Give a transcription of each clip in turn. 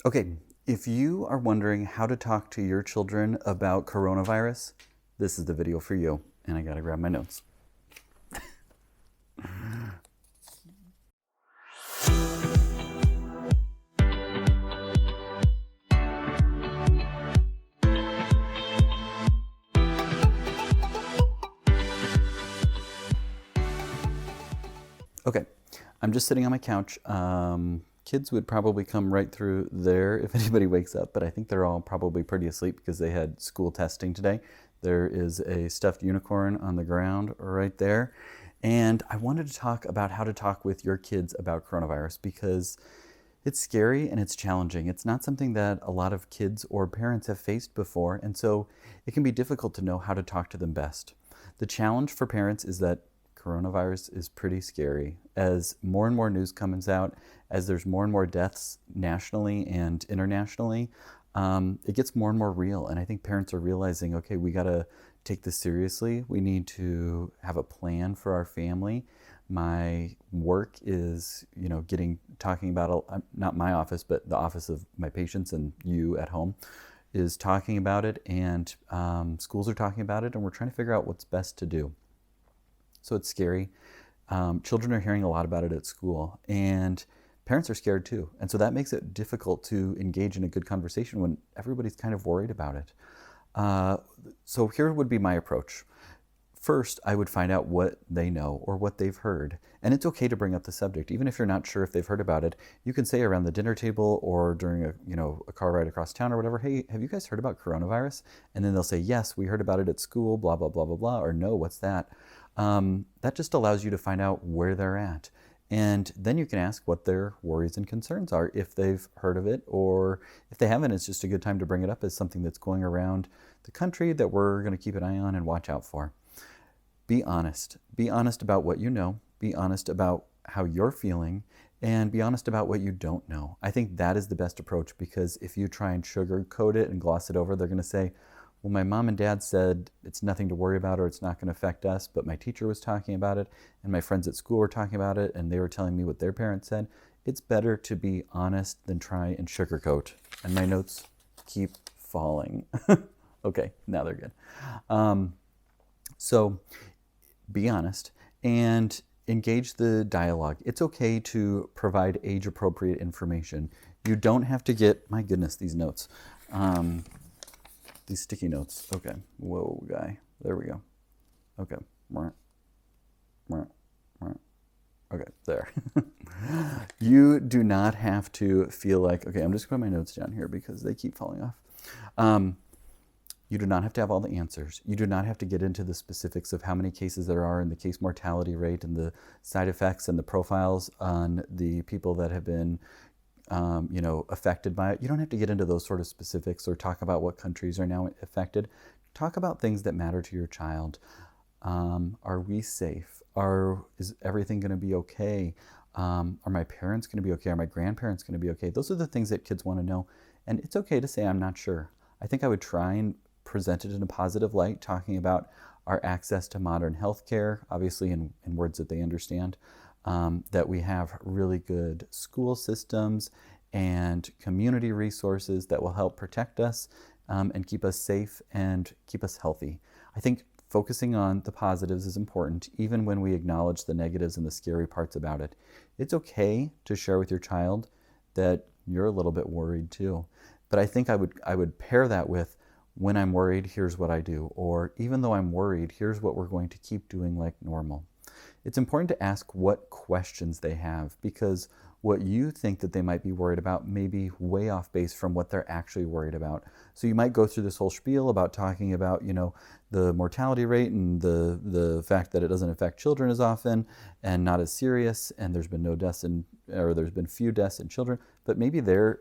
Okay, if you are wondering how to talk to your children about coronavirus, this is the video for you. And I gotta grab my notes. Okay, I'm just sitting on my couch. Kids would probably come right through there if anybody wakes up, but I think they're all probably pretty asleep because they had school testing today. There is a stuffed unicorn on the ground right there. And I wanted to talk about how to talk with your kids about coronavirus because it's scary and it's challenging. It's not something that a lot of kids or parents have faced before, and so it can be difficult to know how to talk to them best. The challenge for parents is that coronavirus is pretty scary. As more and more news comes out, as there's more and more deaths nationally and internationally, it gets more and more real. And I think parents are realizing, okay, we got to take this seriously. We need to have a plan for our family. My work is, talking about, not my office, but the office of my patients and you at home is talking about it, and schools are talking about it, and we're trying to figure out what's best to do. So it's scary. Children are hearing a lot about it at school, and parents are scared too. And so that makes it difficult to engage in a good conversation when everybody's kind of worried about it. So here would be my approach. First, I would find out what they know or what they've heard. And it's okay to bring up the subject. Even if you're not sure if they've heard about it, you can say around the dinner table or during a car ride across town or whatever, hey, have you guys heard about coronavirus? And then they'll say, yes, we heard about it at school, blah, blah, blah, blah, blah, or no, what's that? That just allows you to find out where they're at. And then you can ask what their worries and concerns are if they've heard of it, or if they haven't, it's just a good time to bring it up as something that's going around the country that we're going to keep an eye on and watch out for. Be honest. Be honest about what you know. Be honest about how you're feeling, and be honest about what you don't know. I think that is the best approach, because if you try and sugarcoat it and gloss it over, they're going to say, well, my mom and dad said it's nothing to worry about or it's not going to affect us, but my teacher was talking about it and my friends at school were talking about it and they were telling me what their parents said. It's better to be honest than try and sugarcoat. And my notes keep falling. Okay, now they're good. So be honest and engage the dialogue. It's okay to provide age-appropriate information. You don't have to get, my goodness, these notes. These sticky notes. Okay. Whoa, guy. There we go. Okay. Okay, there. You do not have to feel like, okay, I'm just putting my notes down here because they keep falling off. You do not have to have all the answers. You do not have to get into the specifics of how many cases there are and the case mortality rate and the side effects and the profiles on the people that have been affected by it. You don't have to get into those sort of specifics or talk about what countries are now affected. Talk about things that matter to your child. Are we safe? Is everything going to be okay? Are my parents going to be okay? Are my grandparents going to be okay? Those are the things that kids want to know. And it's okay to say, I'm not sure. I think I would try and present it in a positive light, talking about our access to modern healthcare, obviously in words that they understand. That we have really good school systems and community resources that will help protect us and keep us safe and keep us healthy. I think focusing on the positives is important, even when we acknowledge the negatives and the scary parts about it. It's okay to share with your child that you're a little bit worried too. But I think I would pair that with, when I'm worried, here's what I do. Or even though I'm worried, here's what we're going to keep doing like normal. It's important to ask what questions they have, because what you think that they might be worried about may be way off base from what they're actually worried about. So you might go through this whole spiel about talking about, the mortality rate and the fact that it doesn't affect children as often and not as serious, and there's been there's been few deaths in children, but maybe they're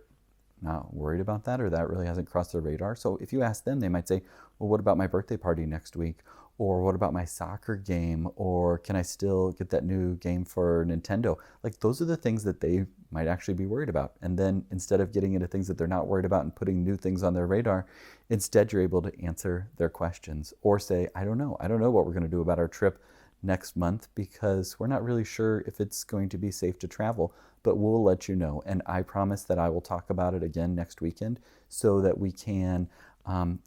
not worried about that, or that really hasn't crossed their radar. So if you ask them, they might say, well, what about my birthday party next week? Or what about my soccer game? Or can I still get that new game for Nintendo? Like, those are the things that they might actually be worried about. And then instead of getting into things that they're not worried about and putting new things on their radar, instead you're able to answer their questions or say, I don't know what we're going to do about our trip next month because we're not really sure if it's going to be safe to travel, but we'll let you know. And I promise that I will talk about it again next weekend so that we can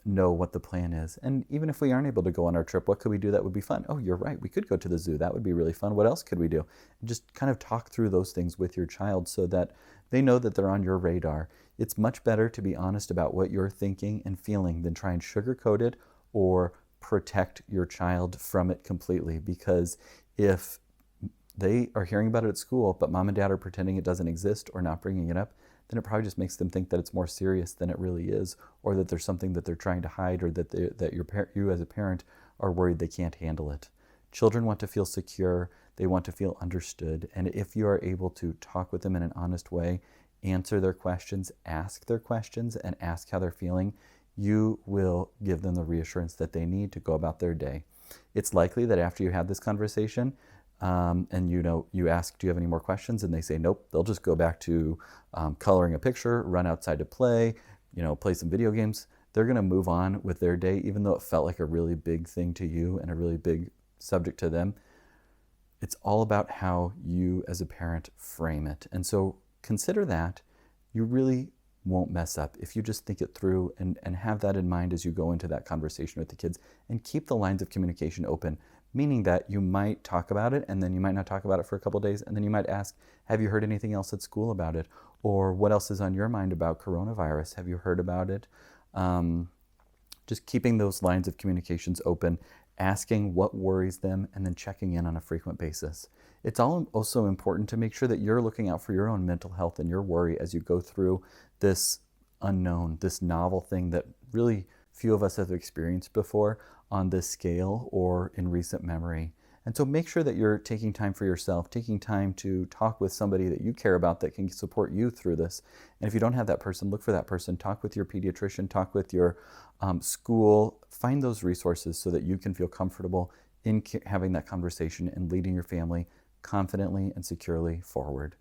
know what the plan is. And even if we aren't able to go on our trip, what could we do that would be fun? Oh, you're right. We could go to the zoo. That would be really fun. What else could we do? And just kind of talk through those things with your child so that they know that they're on your radar. It's much better to be honest about what you're thinking and feeling than try and sugarcoat it or protect your child from it completely. Because if they are hearing about it at school, but mom and dad are pretending it doesn't exist or not bringing it up, then it probably just makes them think that it's more serious than it really is, or that there's something that they're trying to hide, or that you as a parent are worried they can't handle it. Children want to feel secure, they want to feel understood, and if you are able to talk with them in an honest way, answer their questions, ask their questions, and ask how they're feeling, you will give them the reassurance that they need to go about their day. It's likely that after you have this conversation, and you ask, do you have any more questions? And they say, nope, they'll just go back to coloring a picture, run outside to play, play some video games. They're going to move on with their day, even though it felt like a really big thing to you and a really big subject to them. It's all about how you as a parent frame it. And so consider that. You really won't mess up if you just think it through and have that in mind as you go into that conversation with the kids, and keep the lines of communication open. Meaning that you might talk about it and then you might not talk about it for a couple of days, and then you might ask, have you heard anything else at school about it? Or what else is on your mind about coronavirus? Have you heard about it? Just keeping those lines of communications open, asking what worries them, and then checking in on a frequent basis. It's also important to make sure that you're looking out for your own mental health and your worry as you go through this unknown, this novel thing that really few of us have experienced before on this scale or in recent memory. And so make sure that you're taking time for yourself, taking time to talk with somebody that you care about that can support you through this. And if you don't have that person, look for that person. Talk with your pediatrician, talk with your school. Find those resources so that you can feel comfortable in having that conversation and leading your family confidently and securely forward.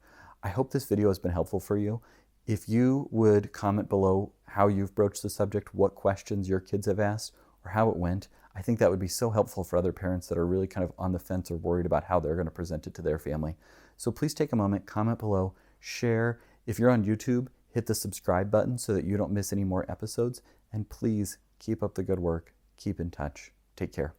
I hope this video has been helpful for you. If you would comment below how you've broached the subject, what questions your kids have asked, or how it went, I think that would be so helpful for other parents that are really kind of on the fence or worried about how they're going to present it to their family. So please take a moment, comment below, share. If you're on YouTube, hit the subscribe button so that you don't miss any more episodes. And please keep up the good work. Keep in touch. Take care.